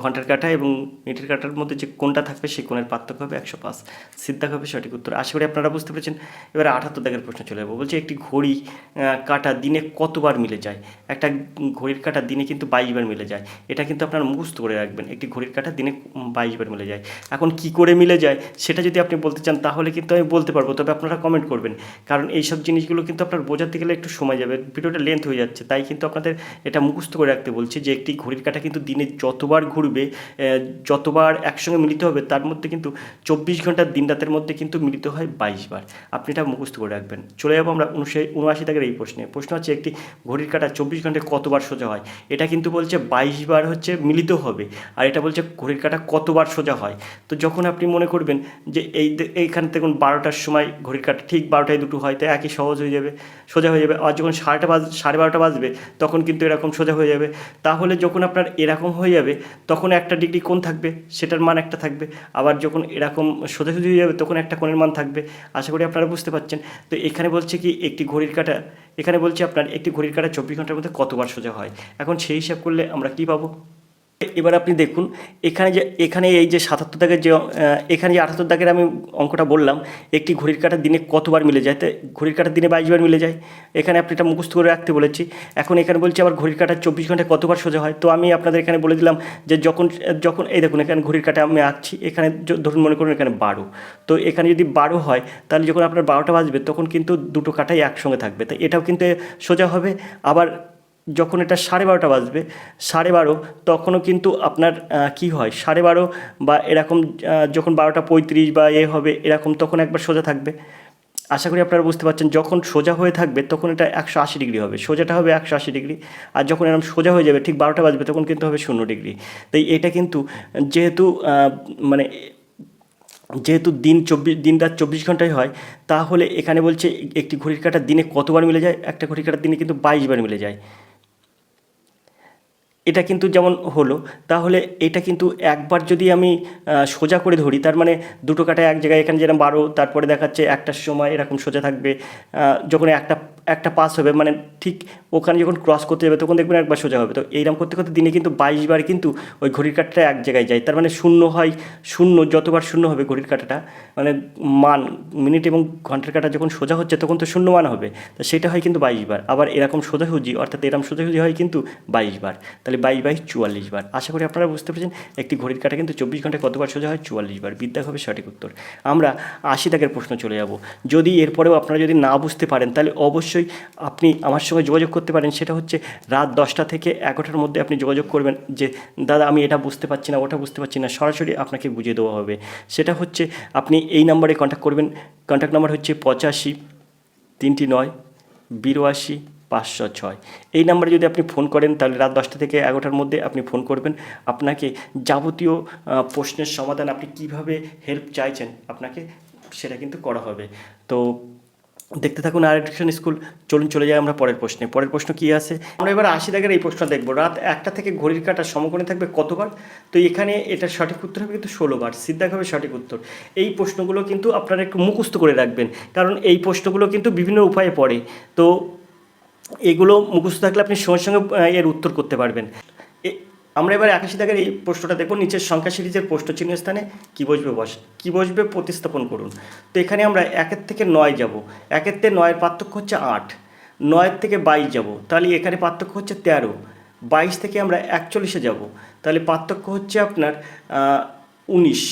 ঘন্টার কাঁটা এবং মিনিটের কাঁটার মধ্যে যে কোণটা থাকবে সেই কোণের পার্থক্য হবে 105। সিদ্ধা হবে সঠিক উত্তর। আশা করি আপনারা বুঝতে পেরেছেন। এবারে 78 দাগের প্রশ্ন চলে যাবো। বলছে একটি ঘড়ি কাঁটা দিনে কতবার মিলে যায়। একটা ঘড়ির কাঁটা দিনে কিন্তু 22 বার মিলে যায়। এটা কিন্তু আপনারা মুখস্থ করে রাখবেন, একটি ঘড়ির কাঁটা দিনে 22 বার মিলে যায়। এখন কি করে মিলে যায় সেটা যদি আপনি বলতে চান তাহলে কিন্তু আমি বলতে পারবো, তবে আপনারা কমেন্ট করবেন, কারণ এইসব জিনিসগুলো কিন্তু আপনার বোঝাতে গেলে একটু সময় যাবে, ভিডিওটা লেন্থ হয়ে যাচ্ছে, তাই কিন্তু আপনাদের এটা মুখস্থ করে রাখতে রাখতে বলছে যে একটি ঘড়ির কাঁটা কিন্তু দিনে যতবার ঘুরবে, যতবার একসঙ্গে মিলিত হবে, তার মধ্যে কিন্তু 24 ঘন্টার দিন রাতের মধ্যে কিন্তু মিলিত হয় 22 বার। আপনি এটা মুখস্থ করে রাখবেন। চলে যাবো আমরা 79 দাগের এই প্রশ্ন হচ্ছে একটি ঘড়ির কাঁটা 24 ঘন্টায় কতবার সোজা হয়। এটা কিন্তু বলছে 22 বার হচ্ছে মিলিত হবে, আর এটা বলছে ঘড়ির কাঁটা কতবার সোজা হয়। তো যখন আপনি মনে করবেন যে এইখান থেকে 12টার সময় ঘড়ির কাঁটা ঠিক 12টায় দুটো হয়, তাই একই সহজ হয়ে যাবে, সোজা হয়ে যাবে। আর যখন 12:30 বাজবে তখন কিন্তু এরকম সোজা হয়ে যাবে। তাহলে যখন আপনার এরকম হয়ে যাবে তখন একটা ডিগ্রি কোণ থাকবে, সেটার মান একটা থাকবে। আবার যখন এরকম সোজাসুজি হয়ে যাবে তখন একটা কোণের মান থাকবে। আশা করি আপনারা বুঝতে পারছেন। তো এখানে বলছে কি একটি ঘড়ির কাঁটা, এখানে বলছে আপনার একটি ঘড়ির কাঁটা 24 ঘন্টার মধ্যে কতবার সোজা হয়। এখন সেই হিসাব করলে আমরা কি পাবো। এবার আপনি দেখুন এখানে এই যে 77 দাগের যে এখানে যে 78 দাগের আমি অঙ্কটা বললাম, একটি ঘড়ির কাঁটা দিনে কতবার মিলে যায়, তাই ঘড়ির কাঁটা দিনে 22 বার মিলে যায়। এখানে আপনি এটা মুখস্থ করে রাখতে বলেছি। এখন এখানে বলছি আবার ঘড়ির কাঁটা 24 ঘন্টায় কতবার সোজা হয়। তো আমি আপনাদের এখানে বলে দিলাম যে যখন যখন এই দেখুন এখানে ঘড়ির কাঁটা আমি আঁকছি, এখানে ধরুন মনে করুন এখানে 12, তো এখানে যদি 12 হয় তাহলে যখন আপনার 12টা বাজবে তখন কিন্তু দুটো কাঁটাই একসঙ্গে থাকবে, তাই এটাও কিন্তু সোজা হবে। আবার যখন এটা 12:30 বাজবে, 12:30 তখনও কিন্তু আপনার কি হয় 12:30 বা এরকম যখন 12:35 বা হবে এরকম, তখন একবার সোজা থাকবে। আশা করি আপনারা বুঝতে পারছেন। যখন সোজা হয়ে থাকবে তখন এটা 180 ডিগ্রি হবে, সোজাটা হবে 180 ডিগ্রি। আর যখন এরকম সোজা হয়ে যাবে ঠিক 12টা বাজবে তখন কিন্তু হবে 0 ডিগ্রি। তাই এটা কিন্তু যেহেতু মানে যেহেতু দিন রাত 24 ঘন্টায় হয়, তাহলে এখানে বলছে একটি ঘড়ির কাঁটা দিনে কতবার মিলে যায়, একটা ঘড়ির কাঁটার দিনে কিন্তু 22 বার মিলে যায়। এটা কিন্তু যেমন হলো, তাহলে এটা কিন্তু একবার যদি আমি সোজা করে ধরি, তার মানে দুটো কাঁটা এক জায়গায়, এখানে যেরকম 12 তারপরে দেখাচ্ছে একটার সময় এরকম সোজা থাকবে। যখন একটা পাস হবে মানে ঠিক ওখানে যখন ক্রস করতে যাবে তখন দেখবেন একবার সোজা হবে। তো এইরকম করতে করতে দিনে কিন্তু 22 বার কিন্তু ওই ঘড়ির কাঁটাটা এক জায়গায় যায়। তার মানে শূন্য হয়, শূন্য যতবার শূন্য হবে ঘড়ির কাঁটাটা, মানে মান মিনিট এবং ঘন্টার কাঁটা যখন সোজা হচ্ছে তখন তো শূন্য মান হবে, তো সেটা হয় কিন্তু 22 বার। আবার এরকম সোজাসুজি অর্থাৎ এরকম সোজাসুজি হয় কিন্তু 22 বার, তাহলে 22/44 বার। আশা করি আপনারা বুঝতে পেরেছেন একটি ঘড়ির কাঁটা কিন্তু 24 ঘন্টায় কতবার সোজা হয়, 44 বার। বিদ্যা হবে সঠিক উত্তর। আমরা 80 দাগের প্রশ্ন চলে যাব। যদি এরপরেও আপনারা যদি না বুঝতে পারেন তাহলে অবশ্যই আপনি আমার সঙ্গে যোগাযোগ করতে পারেন। সেটা হচ্ছে রাত 10টা থেকে 11টার মধ্যে আপনি যোগাযোগ করবেন যে দাদা আমি এটা বুঝতে পারছি না, ওটা বুঝতে পারছি না, সরাসরি আপনাকে বুঝিয়ে দেওয়া হবে। সেটা হচ্ছে আপনি এই নাম্বারে কন্ট্যাক্ট করবেন। কন্ট্যাক্ট নাম্বার হচ্ছে 85-3-9-82-506। এই নাম্বারে যদি আপনি ফোন করেন তাহলে রাত 10টা থেকে 11টার মধ্যে আপনি ফোন করবেন। আপনাকে যাবতীয় প্রশ্নের সমাধান, আপনি কিভাবে হেল্প চাইছেন আপনাকে সেটা কিন্তু করা হবে। তো দেখতে থাকুন আর এডুকেশন স্কুল। চলুন চলে যাই আমরা পরের প্রশ্নে। পরের প্রশ্ন কী আছে, আমরা এবার 80 দাগের এই প্রশ্ন দেখব। রাত 1টা থেকে ঘড়ির কাঁটার সমকোণে থাকবে কতবার। তো এখানে এটার সঠিক উত্তর হবে কিন্তু 16 বার। সিদ্ধাক হবে সঠিক উত্তর। এই প্রশ্নগুলো কিন্তু আপনারা একটু মুখস্থ করে রাখবেন, কারণ এই প্রশ্নগুলো কিন্তু বিভিন্ন উপায়ে পড়ে। তো এগুলো মুখস্থ থাকলে আপনি সঙ্গে সঙ্গে এর উত্তর করতে পারবেন। আমরা এবার 81 দাগের এই প্রশ্নটা দেখব। নিচের সংখ্যা সিরিজের প্রশ্ন চিহ্ন স্থানে কী বসবে প্রতিস্থাপন করুন। তো এখানে আমরা 1 থেকে 9 যাব। 1 থেকে 9 পার্থক্য হচ্ছে 8। 9 থেকে 22 যাব, তাহলে এখানে পার্থক্য হচ্ছে 13। 22 থেকে আমরা 41-এ যাব, তাহলে পার্থক্য হচ্ছে আপনার 19।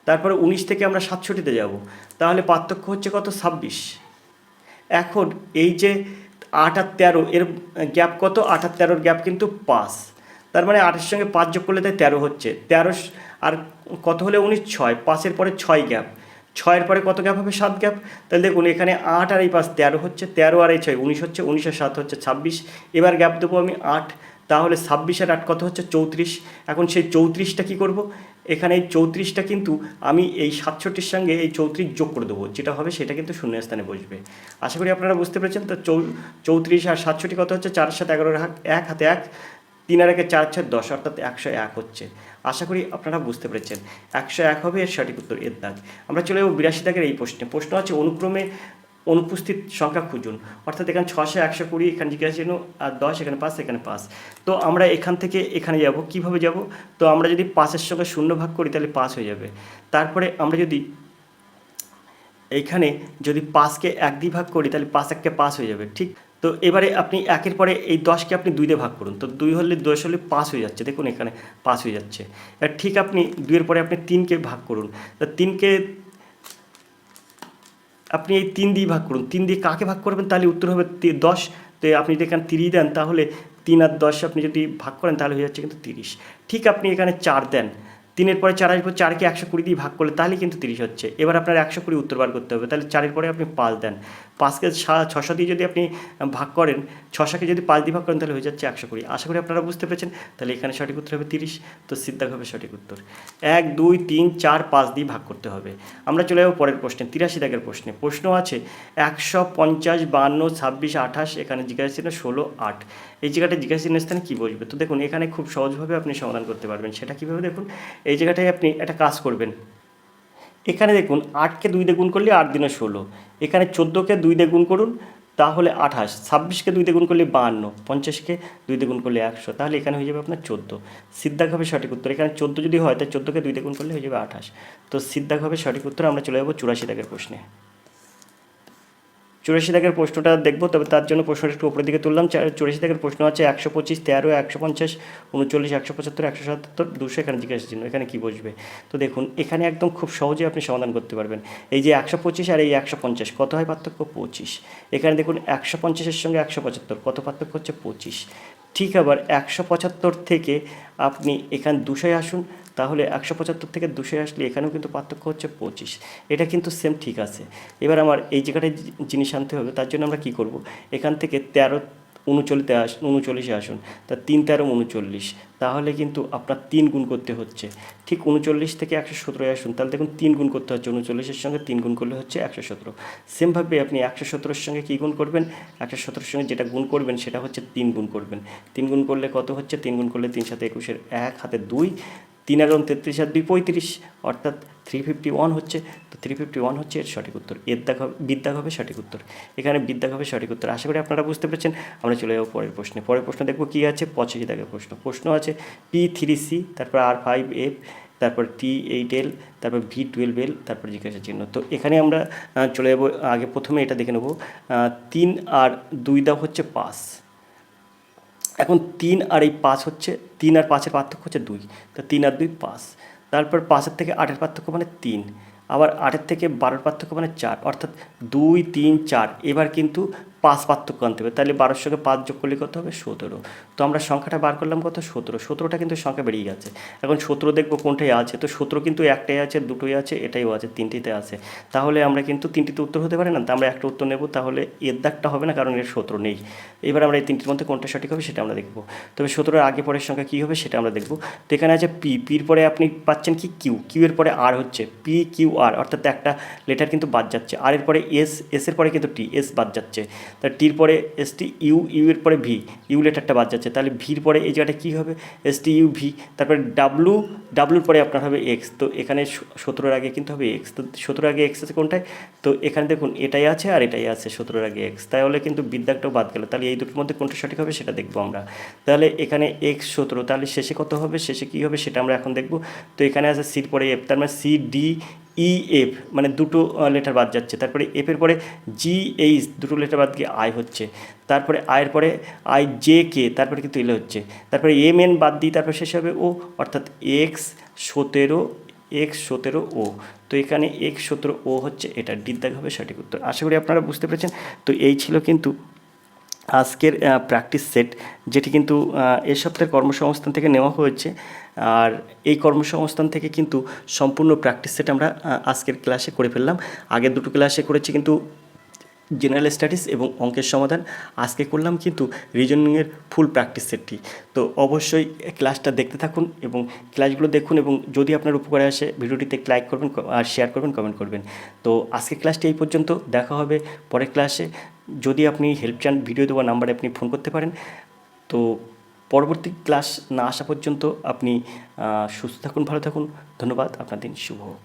তারপরে 19 থেকে আমরা 67-তে যাব, তাহলে পার্থক্য হচ্ছে কত, 26। এখন এই যে 8 আর 13 এর গ্যাপ কত, 8 আর 13-র গ্যাপ কিন্তু 5। তার মানে 8-এর সঙ্গে 5 যোগ করলে তাই 13 হচ্ছে। 13 আর কত হলে 19, 6। 5-এর পরে 6 গ্যাপ, 6-এর পরে কত গ্যাপ হবে, 7 গ্যাপ। তাহলে দেখুন এখানে 8 আর এই 5 13 হচ্ছে, 13 আর এই 6 19 হচ্ছে, 19 আর 7 হচ্ছে 26। এবার গ্যাপ দেবো আমি 8, তাহলে 26 আর 8 কত হচ্ছে, 34। এখন সেই 34টা কী করব, এখানে এই 34টা কিন্তু আমি এই 67-র সঙ্গে এই 34 যোগ করে দেবো, যেটা হবে সেটা কিন্তু শূন্যস্থানে বসবে। আশা করি আপনারা বুঝতে পেরেছেন। তো 34 আর 67 কত হচ্ছে, 4-এর সাথে 11 এক হাতে 1, 3 আর 1 4 4 10, অর্থাৎ 101 হচ্ছে। আশা করি আপনারা বুঝতে পেরেছেন। 101 হবে এর সঠিক উত্তর, এর দাগ। আমরা চলে যাবো 82 দাগের এই প্রশ্ন আছে অনুক্রমে অনুপস্থিত সংখ্যা খুঁজুন। অর্থাৎ এখানে 600, 120, এখানে জিজ্ঞাসা চিহ্ন, আর 10, এখানে 5, এখানে 5। তো আমরা এখান থেকে এখানে যাব, কিভাবে যাব, তো আমরা যদি 5-এর সঙ্গে 0 ভাগ করি তাহলে 5 হয়ে যাবে। তারপরে আমরা যদি এইখানে যদি 5-কে 1 দিয়ে ভাগ করি তাহলে 5 1-কে 5 হয়ে যাবে, ঠিক। তো এবারে আপনি 1-এর পরে এই 10-কে আপনি 2 দিয়ে ভাগ করুন, তো 2 হলে 10 হলে 5 হয়ে যাচ্ছে, দেখুন এখানে 5 হয়ে যাচ্ছে। আর ঠিক আপনি 2-এর পরে আপনি 3-কে ভাগ করুন, তো 3-কে আপনি এই 3 দিয়ে ভাগ করুন। 3 দিয়ে কাকে ভাগ করবেন তাহলে উত্তর হবে 10। তো আপনি যদি এখানে 3 দেন তাহলে 3 আর 10 আপনি যদি ভাগ করেন তাহলে হয়ে যাচ্ছে কিন্তু 30। ঠিক আপনি এখানে 4 দেন, 3-এর পরে 4 আসবে, 4কে 120 দিয়ে ভাগ করলে তাহলে কিন্তু 30 হচ্ছে। এবার আপনার 120 উত্তর বার করতে হবে, তাহলে 4-এর পরে আপনি 5 দেন, 5কে 600 দিয়ে যদি আপনি ভাগ করেন, 600কে যদি 5 দিয়ে ভাগ করেন তাহলে হয়ে যাচ্ছে 120। আশা করি আপনারা বুঝতে পেরেছেন। তাহলে এখানে সঠিক উত্তর হবে 30, তো সিদ্ধাক হবে সঠিক উত্তর। 1 2 3 4 5 দিয়ে ভাগ করতে হবে। আমরা চলে যাবো পরের প্রশ্নে, 83 দাগের প্রশ্নে। প্রশ্ন আছে 150 52 26 28, এখানে জিজ্ঞাসা ছিল 16 8। এই জায়গাটা জিজ্ঞাসা চিহ্নের স্থানে কী বসবে? তো দেখুন এখানে খুব সহজভাবে আপনি সমাধান করতে পারবেন। সেটা কীভাবে দেখুন, এই জায়গাটায় আপনি একটা কাজ করবেন। এখানে দেখুন 8কে 2 দিয়ে গুণ করলে 8 দিনে 16, এখানে 14কে 2 দিয়ে গুণ করুন তাহলে 28, 26কে 2 দিয়ে গুণ করলে 52, 50কে 2 দিয়ে গুণ করলে 100, তাহলে এখানে হয়ে যাবে আপনার 14। সিদ্ধাক হবে সঠিক উত্তর। এখানে 14 যদি হয় তাহলে 14কে 2 দিয়ে গুণ করলে হয়ে যাবে 28, তো সিদ্ধাক হবে সঠিক উত্তর। আমরা চলে যাবো 84 দাগের প্রশ্নে। 84 দাগের প্রশ্নটা দেখবো, তবে তার জন্য প্রশ্নটা একটু উপরের দিকে তুললাম। 84 দাগের প্রশ্ন আছে 125 13 150 39 175 177 200, এখানে জিজ্ঞাসা চিহ্ন, এখানে কী বসবে? তো দেখুন এখানে একদম খুব সহজে আপনি সমাধান করতে পারবেন। এই যে 125 আর এই 150 কত হয় পার্থক্য? 25। এখানে দেখুন 150-এর সঙ্গে 175 কত পার্থক্য হচ্ছে? 25। ঠিক আবার 175 থেকে আপনি এখানে 200 আসুন, তাহলে 175 থেকে 200 আসলে এখানেও কিন্তু পার্থক্য হচ্ছে 25। এটা কিন্তু সেম ঠিক আছে। এবার আমার এই জায়গাটায় জিনিস আনতে হবে, তার জন্য আমরা কী করব, এখান থেকে 13 39-এ আসুন, তা 3 13 39, তাহলে কিন্তু আপনার 3 গুণ করতে হচ্ছে। ঠিক 39 থেকে 117 আসুন, তাহলে দেখুন 3 গুণ করতে হচ্ছে, 39-এর সঙ্গে 3 গুণ করলে হচ্ছে 117। সেমভাবে আপনি 117-এর সঙ্গে কী গুণ করবেন? 117-এর সঙ্গে যেটা গুণ করবেন সেটা হচ্ছে 3 গুণ করবেন। 3 গুণ করলে কত হচ্ছে? 3 গুণ করলে 3 7 21-এর 1 হাতে 2, 3 আর 33 আর 2 35, অর্থাৎ 351 হচ্ছে। তো 351 হচ্ছে এর সঠিক উত্তর। বিদ্যাগ হবে সঠিক উত্তর। এখানে বিদ্যাগ হবে সঠিক উত্তর। আশা করি আপনারা বুঝতে পেরেছেন। আমরা চলে যাবো পরের প্রশ্নে। পরের প্রশ্ন দেখবো কী আছে, 85 দাগের প্রশ্ন। প্রশ্ন আছে P3C, তারপর R5F, তারপর T8L, তারপর V12L, তারপর জিজ্ঞাসা চিহ্ন। তো এখানে আমরা চলে যাবো, আগে প্রথমে এটা দেখে নেবো। 3 আর 2 দাও হচ্ছে 5। এখন 3 আর এই 5 হচ্ছে, 3 আর 5-এর পার্থক্য হচ্ছে 2, তো 3 আর 2 5। তারপর 5-এর থেকে 8-এর পার্থক্য মানে 3, আবার 8-এর থেকে 12-এর পার্থক্য মানে 4, অর্থাৎ 2 3 4। এবার কিন্তু 5 পার্থক্য আনতে হবে, তাহলে 12-এর সঙ্গে 5 যোগ করলে কত হবে? 17। তো আমরা সংখ্যাটা বার করলাম কত? 17। 17টা কিন্তু সংখ্যা বেরিয়ে গেছে। এখন 17 দেখবো কোনটাই আছে, তো 17 কিন্তু একটাই আছে, দুটোই আছে, এটাইও আছে, তিনটিতে আছে। তাহলে আমরা কিন্তু তিনটিতে উত্তর হতে পারে না, তো আমরা একটা উত্তর নেব, তাহলে এর দাগটা হবে না, কারণ এর 17 নেই। এবার আমরা এই তিনটির মধ্যে কোনটা সঠিক হবে সেটা আমরা দেখব। তবে 17-এর আগে পরের সংখ্যা কী হবে সেটা আমরা দেখব। তো এখানে আছে পির পরে আপনি পাচ্ছেন কি? কিউ এর পরে আর হচ্ছে PQR, অর্থাৎ একটা লেটার কিন্তু বাদ যাচ্ছে। আর এর পরে এসের পরে কিন্তু এস বাদ যাচ্ছে। তা টির পরে ST, ইউ এর পরে ইউ লেটারটা বাদ যাচ্ছে, তাহলে ভির পরে এই জায়গাটা কী হবে? STUV। তারপরে ডাব্লুর পরে আপনার হবে এক্স। তো এখানে 17-এর আগে কিন্তু হবে এক্স। তো 17-এর আগে এক্স আছে কোনটায়? তো এখানে দেখুন এটাই আছে আর এটাই আছে 17-এর আগে এক্স, তাহলে কিন্তু বিদ্যাগটাও বাদ গেল। তাহলে এই দুটোর মধ্যে কোনটা সঠিক হবে সেটা দেখবো আমরা। তাহলে এখানে X 17, তাহলে শেষে কত হবে? শেষে কী হবে সেটা আমরা এখন দেখব। তো এখানে আছে সির পরে এফ, তার মানে CDEF, মানে দুটো লেটার বাদ যাচ্ছে। তারপরে এফের পরে GH, দুটো লেটার বাদ গিয়ে আই হচ্ছে। তারপরে আয়ের পরে IJK, তারপরে কিন্তু এলে হচ্ছে। তারপরে MN বাদ দিই, তারপরে শেষে হবে ও, অর্থাৎ X 17O। তো এখানে X 17O হচ্ছে এটা, ডিদ্দাগ হবে সঠিক উত্তর। আশা করি আপনারা বুঝতে পেরেছেন। তো এই ছিল কিন্তু আজকের প্র্যাকটিস সেট, যেটি কিন্তু এ সপ্তাহের কর্মসংস্থান থেকে নেওয়া হয়েছে। আর এই কর্মসংস্থান থেকে কিন্তু সম্পূর্ণ প্র্যাকটিস সেট আমরা আজকের ক্লাসে করে ফেললাম। আগের দুটো ক্লাসে করেছি কিন্তু জেনারেল স্টাডিজ এবং অঙ্কের সমাধান, আজকে করলাম কিন্তু রিজনিংয়ের ফুল প্র্যাকটিস সেটটি। তো অবশ্যই ক্লাসটা দেখতে থাকুন এবং ক্লাসগুলো দেখুন, এবং যদি আপনার উপকারে আসে ভিডিওটিতে লাইক করবেন আর শেয়ার করবেন, কমেন্ট করবেন। তো আজকের ক্লাসটি এই পর্যন্ত, দেখা হবে পরের ক্লাসে। যদি আপনি হেল্প চান, ভিডিও দেওয়া নাম্বারে আপনি ফোন করতে পারেন। তো পরবর্তী ক্লাস না আসা পর্যন্ত আপনি সুস্থ থাকুন, ভালো থাকুন। ধন্যবাদ, আপনার দিন শুভ হোক।